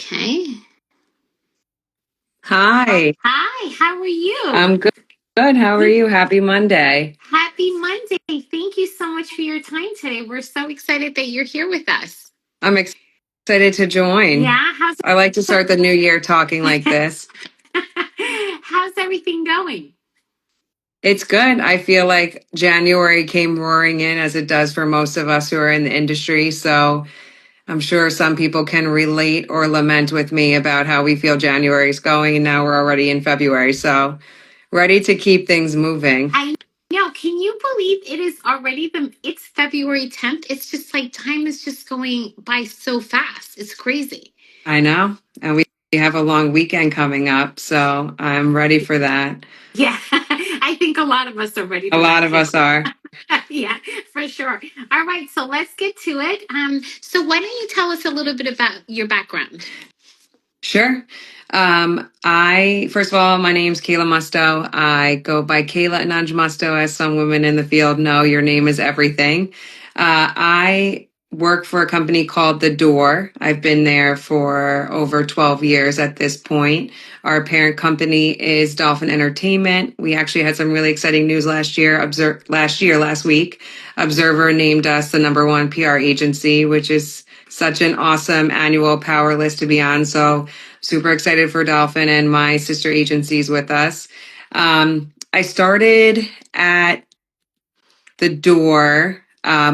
Okay. Hi, Hi, how are you? I'm good. Good. How are you? Happy Monday. Happy Monday. Thank you so much for your time today. We're so excited that you're here with us. I'm excited to join. Yeah, I like to start the new year talking like this. how's everything going? It's good. I feel like January came roaring in as it does for most of us who are in the industry. So I'm sure some people can relate or lament with me about how we feel January is going, and now we're already in February. So ready to keep things moving. I know. Can you believe it is already it's February 10th? It's just like time is just going by so fast. It's crazy. I know. And we have a long weekend coming up. So I'm ready for that. Yeah, I think a lot of us are ready A for lot that of too. us are. Yeah, for sure. All right, so let's get to it. So why don't you tell us a little bit about your background? Sure. I first of all, my name's Kayla Musto. I go by Kayla Inanc Musto, as some women in the field know. Your name is everything. I work for a company called The Door. I've been there for over 12 years at this point. Our parent company is Dolphin Entertainment. We actually had some really exciting news last week. Observer named us the number one PR agency, which is such an awesome annual power list to be on. So super excited for Dolphin and my sister agencies with us. I started at The Door,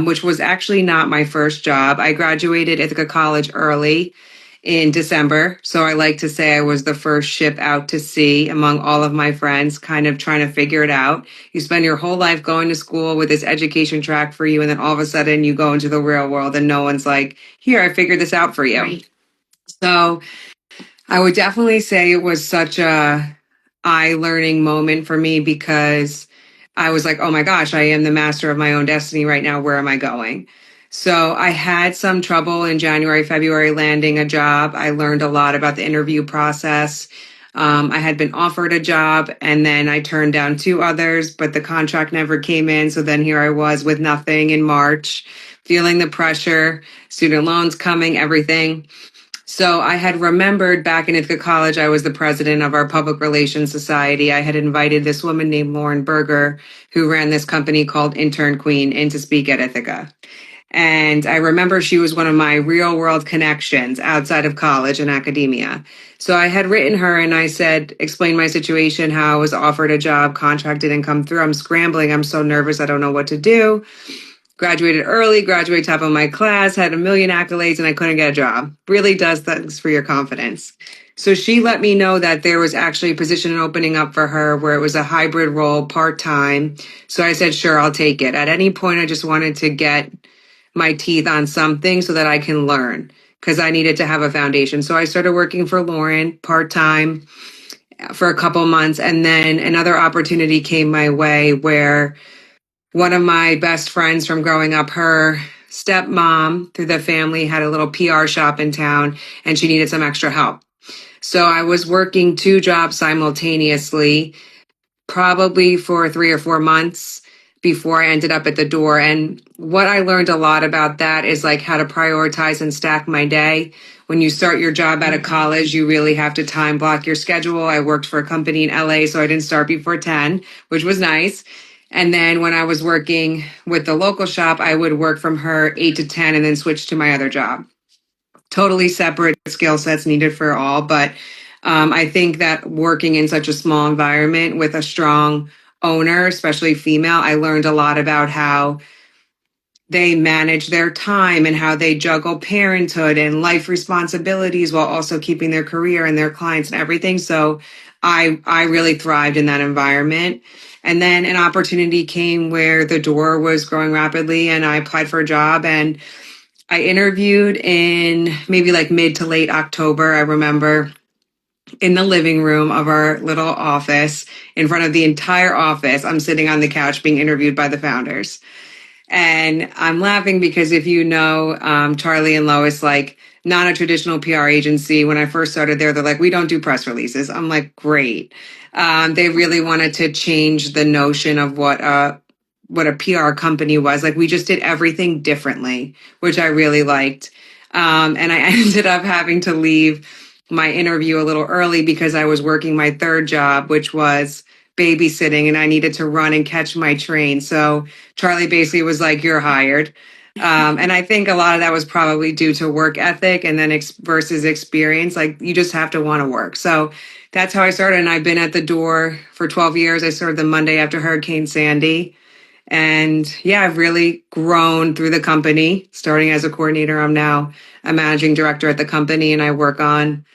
which was actually not my first job. I graduated Ithaca College early in December. So I like to say I was the first ship out to sea among all of my friends, kind of trying to figure it out. You spend your whole life going to school with this education track for you, and then all of a sudden you go into the real world and no one's like, here, I figured this out for you. Right. So I would definitely say it was such a eye learning moment for me because I was like, oh my gosh, I am the master of my own destiny right now. Where am I going? So I had some trouble in January, February landing a job. I learned a lot about the interview process. I had been offered a job and then I turned down two others, but the contract never came in. So then here I was with nothing in March, feeling the pressure, student loans coming, everything. So I had remembered back in Ithaca College, I was the president of our public relations society. I had invited this woman named Lauren Berger, who ran this company called Intern Queen, in to speak at Ithaca. And I remember she was one of my real world connections outside of college and academia. So I had written her and I said, explain my situation, how I was offered a job, contract didn't come through. I'm scrambling. I'm so nervous. I don't know what to do. Graduated early, graduated top of my class, had a million accolades, and I couldn't get a job. Really does things for your confidence. So she let me know that there was actually a position opening up for her where it was a hybrid role, part time. So I said, sure, I'll take it. At any point, I just wanted to get my teeth on something so that I can learn because I needed to have a foundation. So I started working for Lauren part time for a couple months. And then another opportunity came my way where one of my best friends from growing up, her stepmom through the family had a little PR shop in town and she needed some extra help. So I was working two jobs simultaneously, probably for 3 or 4 months before I ended up at The Door. And what I learned a lot about that is like how to prioritize and stack my day. When you start your job out of college, you really have to time block your schedule. I worked for a company in LA, so I didn't start before 10, which was nice. And then when I was working with the local shop, I would work from her 8 to 10 and then switch to my other job. Totally separate skill sets needed for all. But I think that working in such a small environment with a strong owner, especially female, I learned a lot about how they manage their time and how they juggle parenthood and life responsibilities while also keeping their career and their clients and everything. So I really thrived in that environment. And then an opportunity came where The Door was growing rapidly and I applied for a job and I interviewed in maybe like mid to late October. I remember in the living room of our little office in front of the entire office. I'm sitting on the couch being interviewed by the founders. And I'm laughing because if you know Charlie and Lois, like not a traditional PR agency. When I first started there, they're like, we don't do press releases. I'm like, great. They really wanted to change the notion of what a PR company was. Like we just did everything differently, which I really liked. And I ended up having to leave my interview a little early because I was working my third job, which was babysitting, and I needed to run and catch my train. So Charlie basically was like, "You're hired." And I think a lot of that was probably due to work ethic and then versus experience. Like you just have to want to work. So that's how I started. And I've been at the door for 12 years. I started the Monday after Hurricane Sandy. And yeah, I've really grown through the company. Starting as a coordinator, I'm now a managing director at the company, and I work on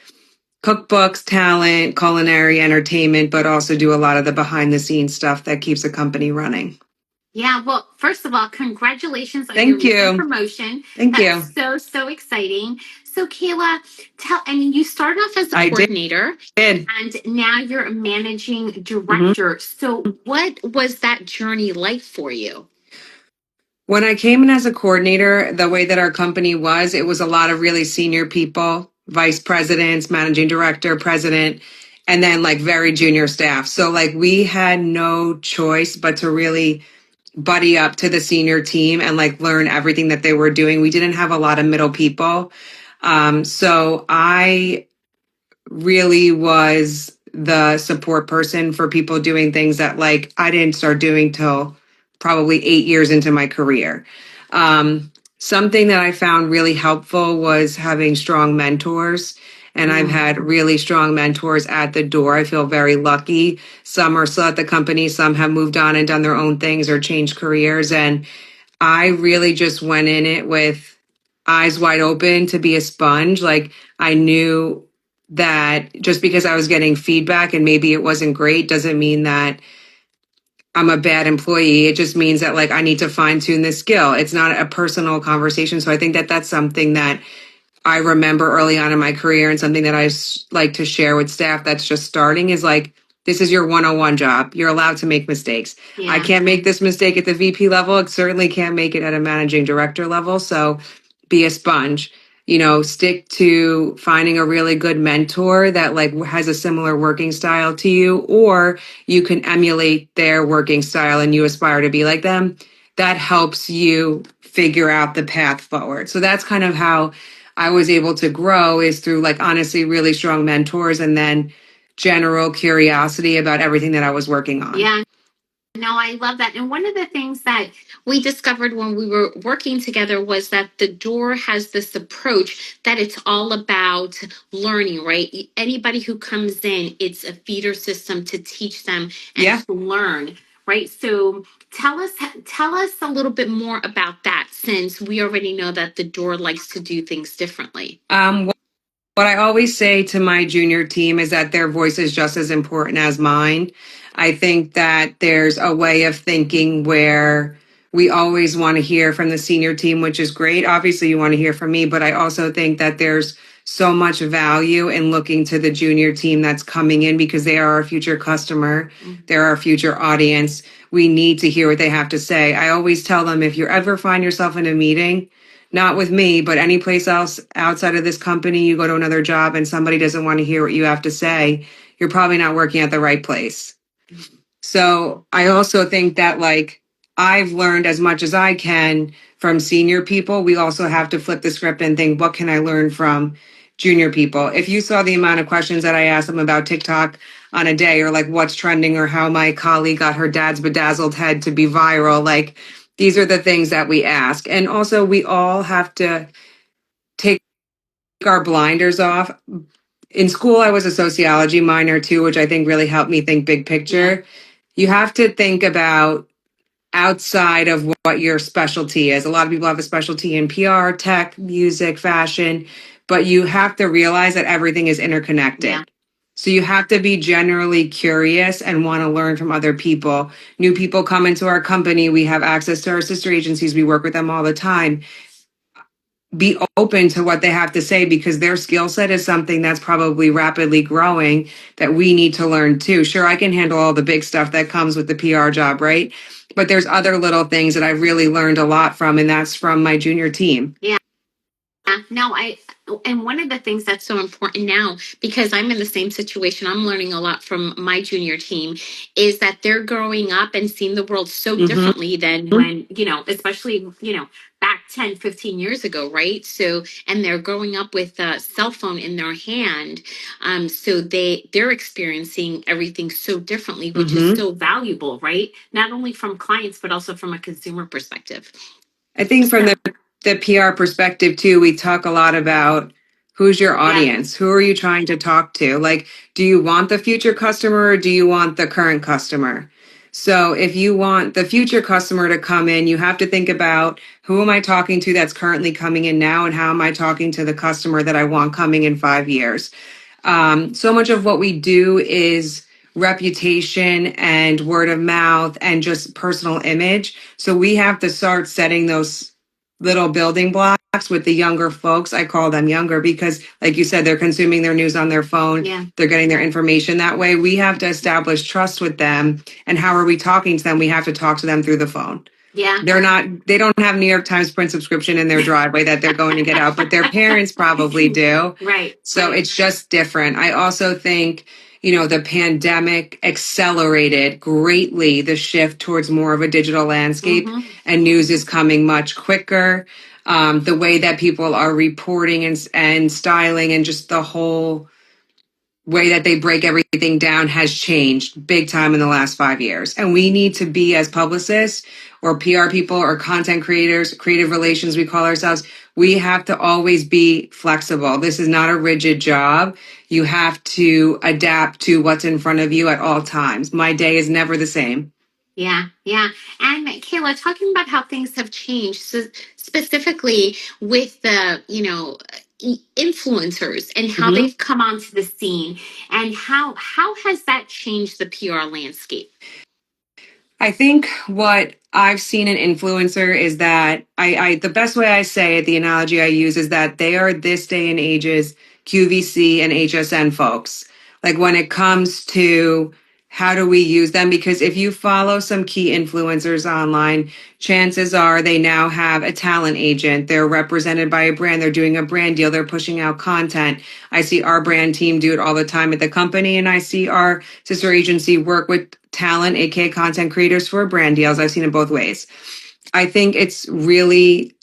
cookbooks, talent, culinary, entertainment, but also do a lot of the behind the scenes stuff that keeps the company running. Yeah, well, first of all, congratulations on your Thank recent you. promotion. Thank you. That's so exciting. So, Kayla, and you started off as a I coordinator did. and now you're a managing Mhm. director. So, what was that journey like for you? When I came in as a coordinator, the way that our company was, it was a lot of really senior people, vice presidents, managing director, president, and then like very junior staff. So like we had no choice but to really buddy up to the senior team and like learn everything that they were doing. We didn't have a lot of middle people. So I really was the support person for people doing things that like I didn't start doing till probably 8 years into my career. Something that I found really helpful was having strong mentors. And I've had really strong mentors at the door. I feel very lucky. Some are still at the company, some have moved on and done their own things or changed careers. And I really just went in it with eyes wide open to be a sponge. Like I knew that just because I was getting feedback and maybe it wasn't great doesn't mean that I'm a bad employee. It just means that like I need to fine tune this skill. It's not a personal conversation. So I think that that's something that I remember early on in my career and something that like to share with staff that's just starting is like, this is your 101 job. You're allowed to make mistakes. Yeah. I can't make this mistake at the VP level. It certainly can't make it at a managing director level. So be a sponge, stick to finding a really good mentor that like has a similar working style to you, or you can emulate their working style and you aspire to be like them. That helps you figure out the path forward. So that's kind of how I was able to grow is through like honestly really strong mentors and then general curiosity about everything that I was working on. Yeah. No, I love that. And one of the things that we discovered when we were working together was that the door has this approach that it's all about learning, right? Anybody who comes in, it's a feeder system to teach them and to learn, right? So tell us a little bit more about that since we already know that the door likes to do things differently. What I always say to my junior team is that their voice is just as important as mine. I think that there's a way of thinking where we always want to hear from the senior team, which is great. Obviously, you want to hear from me, but I also think that there's so much value in looking to the junior team that's coming in because they are our future customer, they're our future audience. We need to hear what they have to say. I always tell them if you ever find yourself in a meeting, not with me, but any place else outside of this company, you go to another job and somebody doesn't want to hear what you have to say, you're probably not working at the right place. So I also think that like I've learned as much as I can from senior people. We also have to flip the script and think, what can I learn from junior people? If you saw the amount of questions that I asked them about TikTok on a day, or like what's trending, or how my colleague got her dad's bedazzled head to be viral, like these are the things that we ask. And also, we all have to take our blinders off. In school, I was a sociology minor too, which I think really helped me think big picture. Yeah. You have to think about outside of what your specialty is. A lot of people have a specialty in PR, tech, music, fashion, but you have to realize that everything is interconnected. Yeah. So you have to be generally curious and want to learn from other people. New people come into our company. We have access to our sister agencies. We work with them all the time. Be open to what they have to say because their skill set is something that's probably rapidly growing that we need to learn too. Sure, I can handle all the big stuff that comes with the PR job, right? But there's other little things that I've really learned a lot from, and that's from my junior team. Yeah. No, and one of the things that's so important now, because I'm in the same situation, I'm learning a lot from my junior team, is that they're growing up and seeing the world so differently than when, especially, back 10, 15 years ago, right? So, and they're growing up with a cell phone in their hand. So they're experiencing everything so differently, which is Hmm. so valuable, right? Not only from clients, but also from a consumer perspective. I think from So, the PR perspective too, we talk a lot about who's your yeah, audience? Who are you trying to talk to? Like, do you want the future customer or do you want the current customer? So if you want the future customer to come in, you have to think about who am I talking to that's currently coming in now and how am I talking to the customer that I want coming in 5 years? So much of what we do is reputation and word of mouth and just personal image. So we have to start setting those little building blocks with the younger folks. I call them younger because, like you said, they're consuming their news on their phone. yeah, They're getting their information that way. We have to establish trust with them. And how are we talking to them? We have to talk to them through the phone. yeah. They don't have New York Times print subscription in their driveway that they're going to get out, but their parents probably do. Right, So right. it's just different. I also think, the pandemic accelerated greatly the shift towards more of a digital landscape, Mm-hmm. and news is coming much quicker. The way that people are reporting and styling and just the whole way that they break everything down has changed big time in the last 5 years. And we need to be, as publicists or PR people or content creators, creative relations, we call ourselves, we have to always be flexible. This is not a rigid job. You have to adapt to what's in front of you at all times. My day is never the same. Yeah, yeah. And Kayla, talking about how things have changed, so specifically with the, influencers and how Mhm. they've come onto the scene, and how has that changed the PR landscape? I think what I've seen in influencer is that the best way I say it, the analogy I use is that they are this day and age's QVC and HSN folks. Like when it comes to how do we use them? Because if you follow some key influencers online, chances are they now have a talent agent. They're represented by a brand. They're doing a brand deal. They're pushing out content. I see our brand team do it all the time at the company, and I see our sister agency work with talent, aka content creators, for brand deals. I've seen it both ways. I think it's really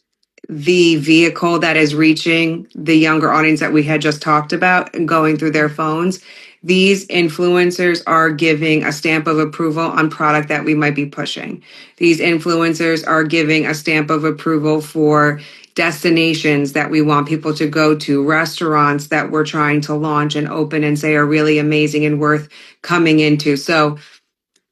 the vehicle that is reaching the younger audience that we had just talked about and going through their phones. These influencers are giving a stamp of approval on product that we might be pushing. These influencers are giving a stamp of approval for destinations that we want people to go to, restaurants that we're trying to launch and open and say are really amazing and worth coming into. So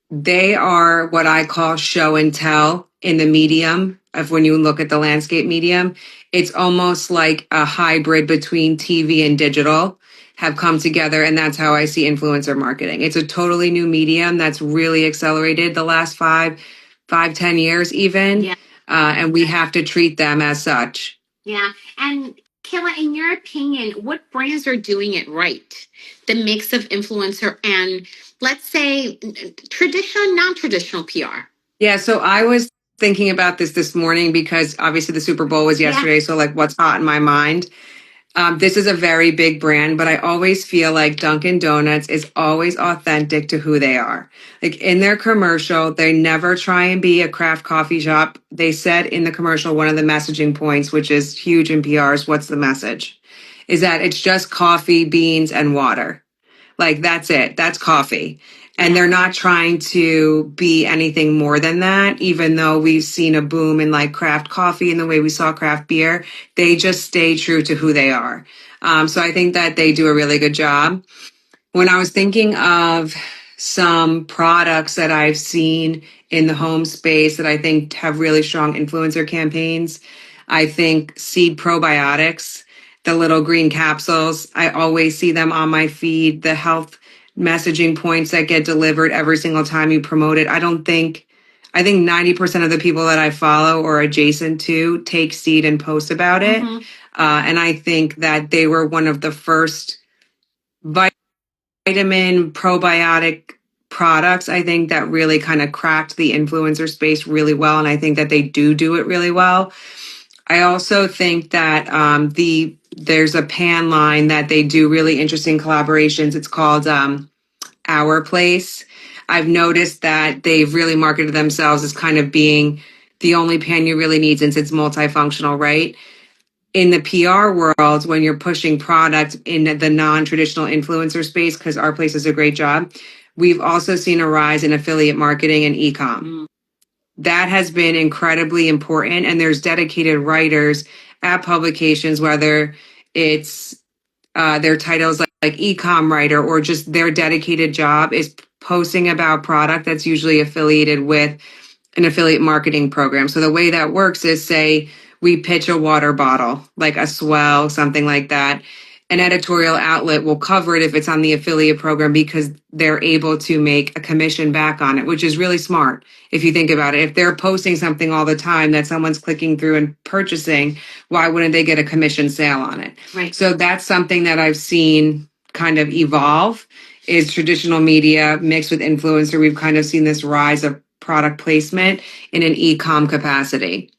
they are what I call show and tell in the medium of when you look at the landscape medium. It's almost like a hybrid between TV and digital have come together. And that's how I see influencer marketing. It's a totally new medium that's really accelerated the last 10 years even. Yeah, And we have to treat them as such. yeah. And Kayla, in your opinion, what brands are doing it right? The mix of influencer and, let's say, traditional, non-traditional PR. Yeah, so I was thinking about this morning because obviously the Super Bowl was Yeah. yesterday. So, like, what's hot in my mind? This is a very big brand, but I always feel like Dunkin' Donuts is always authentic to who they are. Like in their commercial, they never try and be a craft coffee shop. They said in the commercial, one of the messaging points, which is huge in PRs, what's the message? Is that it's just coffee, beans, and water. Like that's it. That's coffee. And Yeah. they're not trying to be anything more than that, even though we've seen a boom in like craft coffee and the way we saw craft beer. They just stay true to who they are. So I think that they do a really good job. When I was thinking of some products that I've seen in the home space that I think have really strong influencer campaigns, I think seed probiotics, the little green capsules, I always see them on my feed, the health messaging points that get delivered every single time you promote it. I think 90% of the people that I follow or adjacent to take seed and post about it. Mm-hmm. And I think that they were one of the first vitamin probiotic products, I think, that really kind of cracked the influencer space really well. And I think that they do it really well. I also think that there's a pan line that they do really interesting collaborations. It's called Our Place. I've noticed that they've really marketed themselves as kind of being the only pan you really need since it's multifunctional, right? In the PR world, when you're pushing product in the non-traditional influencer space, because our place does a great job, we've also seen a rise in affiliate marketing and e-com. That has been incredibly important. And there's dedicated writers at publications, whether it's their titles like e-com writer or just their dedicated job is posting about product that's usually affiliated with an affiliate marketing program. So the way that works is, say we pitch a water bottle, like a Swell, something like that. An editorial outlet will cover it if it's on the affiliate program because they're able to make a commission back on it, which is really smart if you think about it. If they're posting something all the time that someone's clicking through and purchasing, why wouldn't they get a commission sale on it? Right. So that's something that I've seen kind of evolve, is traditional media mixed with influencer. We've kind of seen this rise of product placement in an e-com capacity.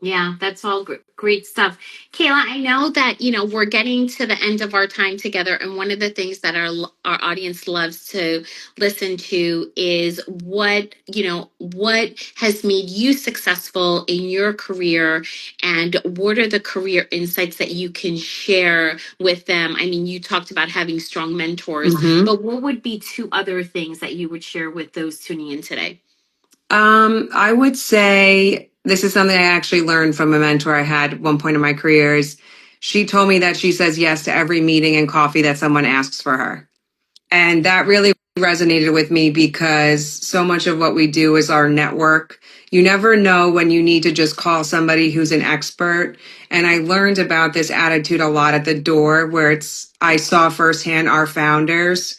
Yeah, that's all great stuff. Kayla, I know that, we're getting to the end of our time together. And one of the things that our audience loves to listen to is what has made you successful in your career, and what are the career insights that you can share with them? I mean, you talked about having strong mentors, but what would be two other things that you would share with those tuning in today? I would say this is something I actually learned from a mentor I had at one point in my career. Is she told me that she says yes to every meeting and coffee that someone asks for her. And that really resonated with me because so much of what we do is our network. You never know when you need to just call somebody who's an expert. And I learned about this attitude a lot at the door, where I saw firsthand our founders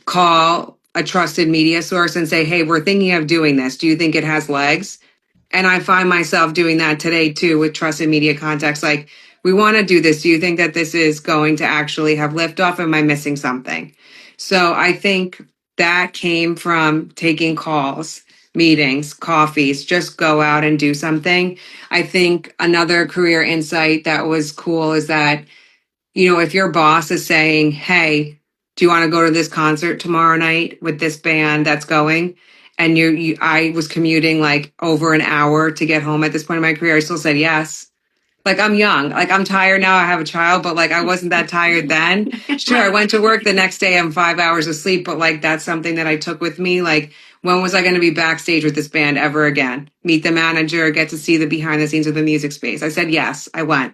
call a trusted media source and say, hey, we're thinking of doing this. Do you think it has legs? And I find myself doing that today too with trusted media contacts. Like, we want to do this. Do you think that this is going to actually have liftoff? Am I missing something? So I think that came from taking calls, meetings, coffees, just go out and do something. I think another career insight that was cool is that, if your boss is saying, hey, do you want to go to this concert tomorrow night with this band that's going? And I was commuting like over an hour to get home at this point in my career. I still said yes. Like, I'm young, like I'm tired now. I have a child, but like I wasn't that tired then. Sure, I went to work the next day. I'm 5 hours asleep, but like that's something that I took with me. Like, when was I going to be backstage with this band ever again? Meet the manager, get to see the behind the scenes of the music space. I said yes. I went.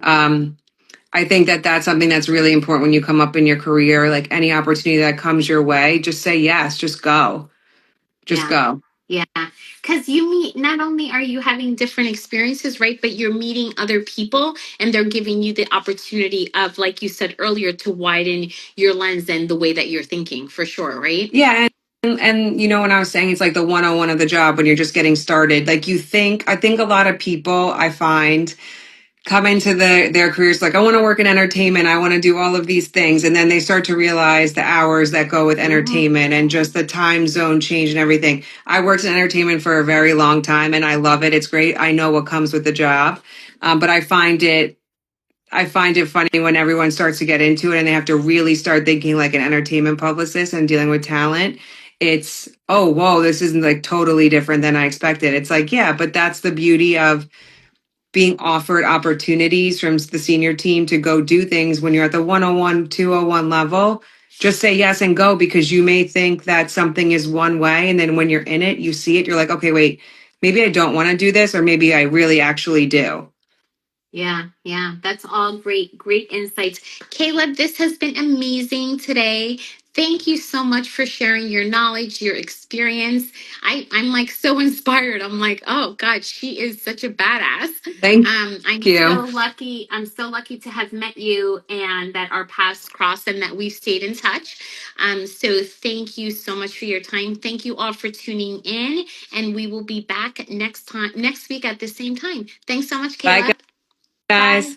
I think that that's something that's really important when you come up in your career. Like, any opportunity that comes your way, just say yes, just go. Just go. Yeah, because not only are you having different experiences, right, but you're meeting other people and they're giving you the opportunity of, like you said earlier, to widen your lens and the way that you're thinking, for sure, right? Yeah. And when I was saying it's like the 101 of the job when you're just getting started, like I think a lot of people I find come into their careers like, I want to work in entertainment, I want to do all of these things, and then they start to realize the hours that go with entertainment and just the time zone change and everything. I worked in entertainment for a very long time and I love it. It's great. I know what comes with the job, but I find it funny when everyone starts to get into it and they have to really start thinking like an entertainment publicist and dealing with talent. It's, oh, whoa, this isn't like totally different than I expected. It's like, yeah, but that's the beauty of being offered opportunities from the senior team to go do things when you're at the 101, 201 level. Just say yes and go, because you may think that something is one way. And then when you're in it, you see it, you're like, okay, wait, maybe I don't want to do this, or maybe I really actually do. Yeah, that's all great insights. Kayla, this has been amazing today. Thank you so much for sharing your knowledge, your experience. I'm like so inspired. I'm like, oh God, she is such a badass. Thank I'm you. so lucky. I'm so lucky to have met you and that our paths crossed and that we've stayed in touch. So thank you so much for your time. Thank you all for tuning in, and we will be back next week at the same time. Thanks so much, Kayla. Bye, guys.